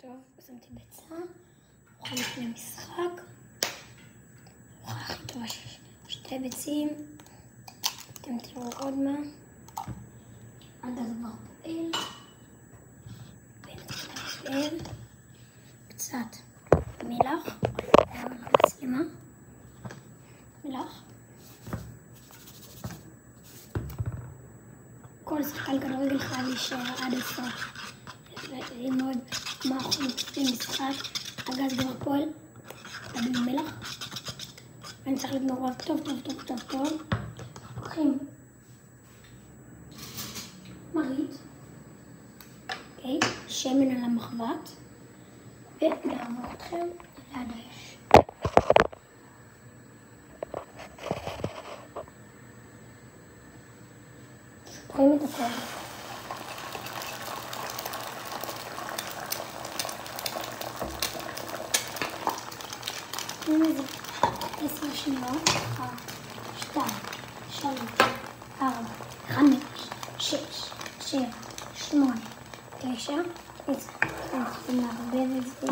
טוב, שמתי ביצה, ארוחה לפני משחק, ארוחה הכי טובה שיש, 2 ביצים, אתם תראו עוד מה, הגז כבר פועל, קצת מלח, מצלמה, מלח, כל שחקן כדורגל חייב להישאר עד הסוף, ללמוד מה אנחנו מצפים משחק, הגז כבר פועל, תביאו מלח, אני צריך לגמור טוב טוב טוב טוב טוב, לוקחים מרית, אוקיי, שמן על המחבת, ונעבור אתכם ליד האש. רואים את הכל. רואים את זה 10 שניות, 2, 3, 4, 5, 6, 7, 8, 9, 10. אנחנו נערבב את זה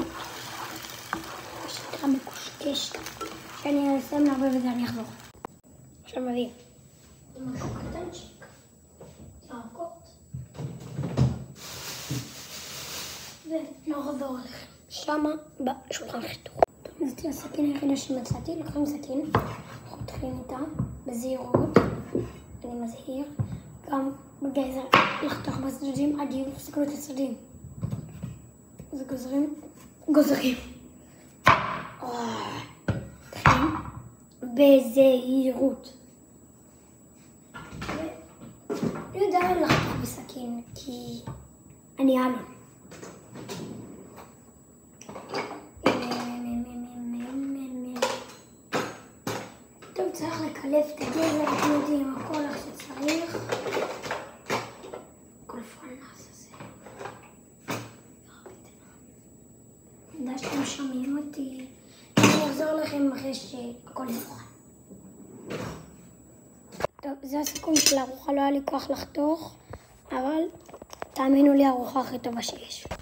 בשיטה מקושקשת. כשאני אסיים לערבב את זה אני אחזור. עכשיו מביא משהו קטנצ'יק, ירקות, ונעבור עליכם שמה בשולחן חיתוך. זאת הסכין היחידה שמצאתי, לוקחים סכין, חותכים איתה בזהירות, אני מזהיר, גם בגזר לחתוך בצדדים עד יפסקו את הצדדים. אז גוזרים. תחים בזהירות. אני יודע לחתוך בסכין כי אני אלון. טוב, צריך לקלף את הגזר, אתם יודעים, הכל איך שצריך. כל פעם נעשה זה. אני יודע שאתם שומעים אותי. אני אחזור לכם אחרי שהכל יפוחד. טוב, זה הסיכום של הארוחה, לא היה לי כוח לחתוך, אבל תאמינו לי, הארוחה הכי טובה שיש.